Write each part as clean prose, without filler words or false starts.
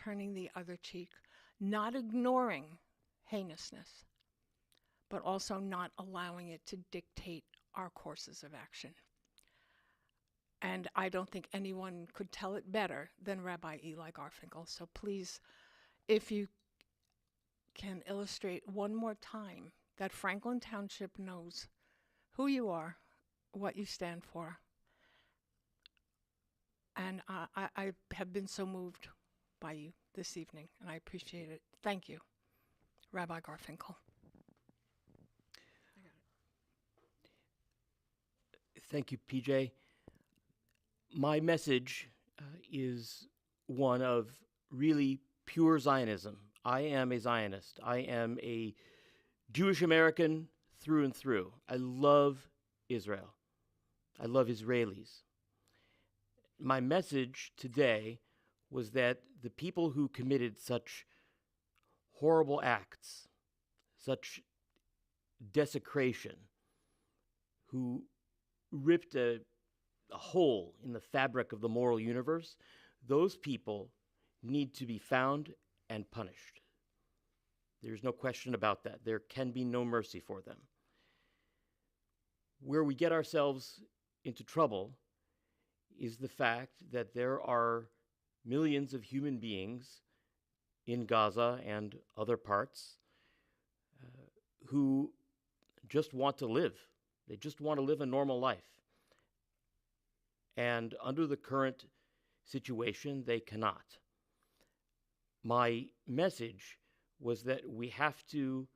turning the other cheek, not ignoring heinousness, but also not allowing it to dictate our courses of action. And I don't think anyone could tell it better than Rabbi Eli Garfinkel. So please, if you can illustrate one more time that Franklin Township knows who you are, what you stand for. And I have been so moved by you this evening, and I appreciate it. Thank you, Rabbi Garfinkel. Thank you, PJ. My message is one of really pure Zionism. I am a Zionist. I am a Jewish American through and through. I love Israel. I love Israelis. My message today was that the people who committed such horrible acts, such desecration, who ripped a hole in the fabric of the moral universe, those people need to be found and punished. There's no question about that. There can be no mercy for them. Where we get ourselves into trouble is the fact that there are millions of human beings in Gaza and other parts who just want to live. They just want to live a normal life. And under the current situation, they cannot. My message was that we have to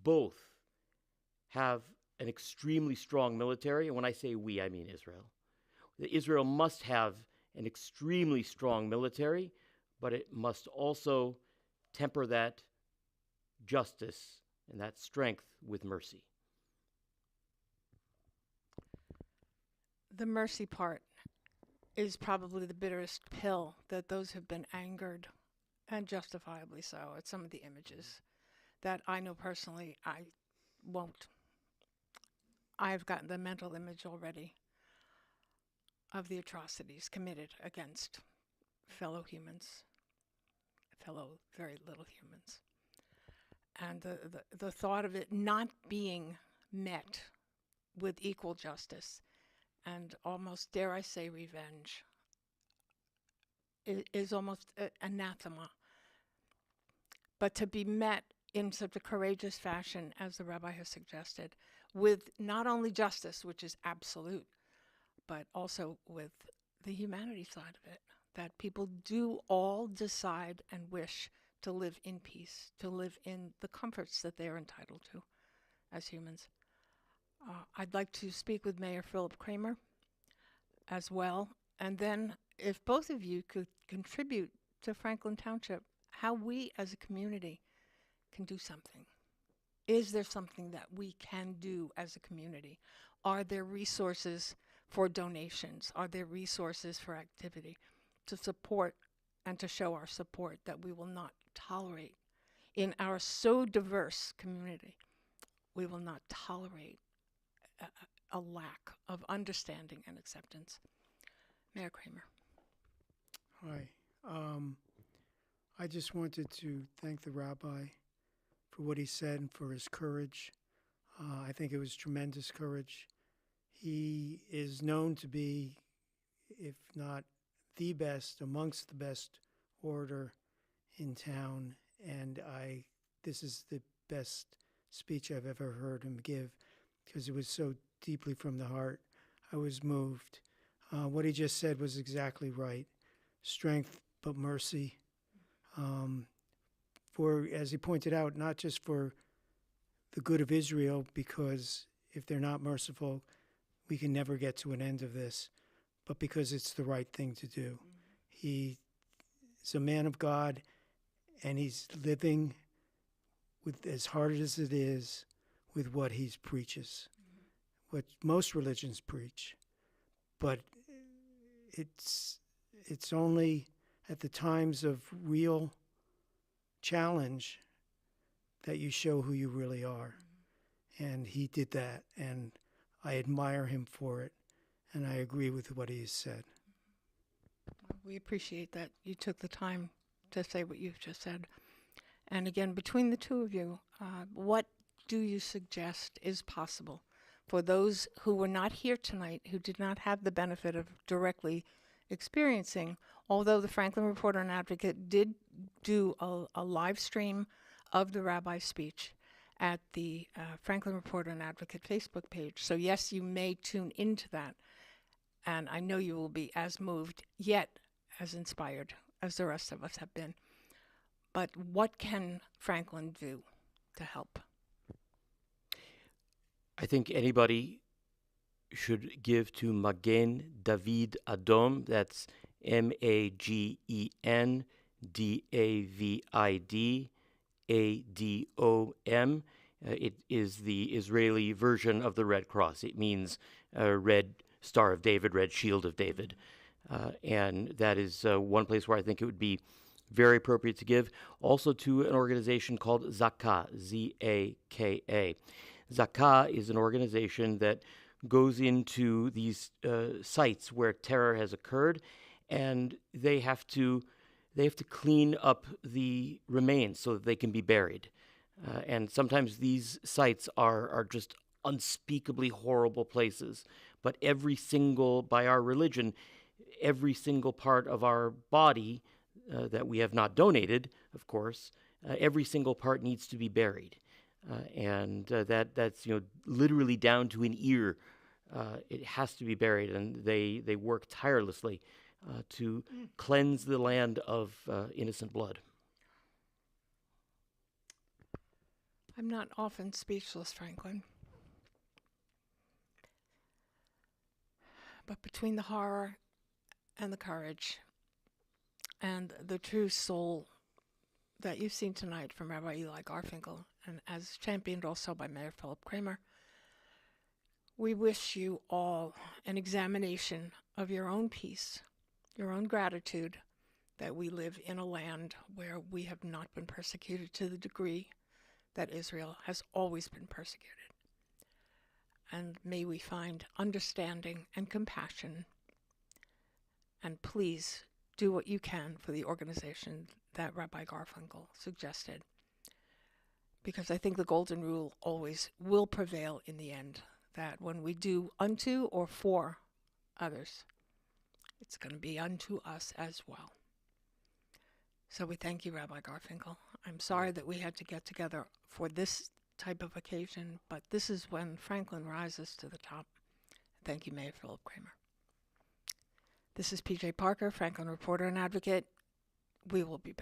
both have an extremely strong military, and when I say we, I mean Israel. Israel must have an extremely strong military, but it must also temper that justice and that strength with mercy. The mercy part is probably the bitterest pill that those have been angered, and justifiably so, at some of the images that I know personally I won't. I've gotten the mental image already of the atrocities committed against fellow humans, fellow very little humans. And the thought of it not being met with equal justice and almost, dare I say, revenge is almost anathema. But to be met in such a courageous fashion as the Rabbi has suggested, with not only justice, which is absolute, but also with the humanity side of it, that people do all decide and wish to live in peace, to live in the comforts that they are entitled to as humans. I'd like to speak with Mayor Philip Kramer as well, and then if both of you could contribute to Franklin Township, how we as a community can do something. Is there something that we can do as a community? Are there resources for donations? Are there resources for activity to support and to show our support that we will not tolerate in our so diverse community? We will not tolerate a lack of understanding and acceptance. Mayor Kramer. Hi. I just wanted to thank the rabbi for what he said and for his courage. I think it was tremendous courage. He is known to be, if not the best, amongst the best orator in town, and this is the best speech I've ever heard him give because it was so deeply from the heart. I was moved. What he just said was exactly right. Strength, but mercy. For, as he pointed out, not just for the good of Israel, because if they're not merciful, we can never get to an end of this, but because it's the right thing to do. He is a man of God, and he's living with, as hard as it is, with what he preaches, what most religions preach. But it's only at the times of real challenge that you show who you really are. And he did that, and I admire him for it, and I agree with what he has said. We appreciate that you took the time to say what you've just said. And again, between the two of you, what do you suggest is possible for those who were not here tonight, who did not have the benefit of directly experiencing, although the Franklin Reporter and Advocate did do a live stream of the rabbi's speech at the Franklin Reporter and Advocate Facebook page. So yes, you may tune into that, and I know you will be as moved, yet as inspired as the rest of us have been. But what can Franklin do to help? I think anybody should give to Magen David Adom. That's MagenDavid Adom. It is the Israeli version of the Red Cross. It means Red Star of David, Red Shield of David. And that is one place where I think it would be very appropriate to give. Also to an organization called Zaka, Z-A-K-A. Zaka is an organization that goes into these sites where terror has occurred, and they have to clean up the remains so that they can be buried. And sometimes these sites are just unspeakably horrible places. But by our religion, every single part of our body that we have not donated, of course, every single part needs to be buried. And that's literally down to an ear. It has to be buried, and they work tirelessly to cleanse the land of innocent blood. I'm not often speechless, Franklin. But between the horror and the courage and the true soul that you've seen tonight from Rabbi Eli Garfinkel, and as championed also by Mayor Philip Kramer, we wish you all an examination of your own peace, your own gratitude that we live in a land where we have not been persecuted to the degree that Israel has always been persecuted. And may we find understanding and compassion. And please do what you can for the organization that Rabbi Garfinkel suggested. Because I think the golden rule always will prevail in the end, that when we do unto or for others, it's going to be unto us as well. So we thank you, Rabbi Garfinkel. I'm sorry that we had to get together for this type of occasion, but this is when Franklin rises to the top. Thank you, Mayor Philip Kramer. This is PJ Parker, Franklin Reporter and Advocate. We will be back.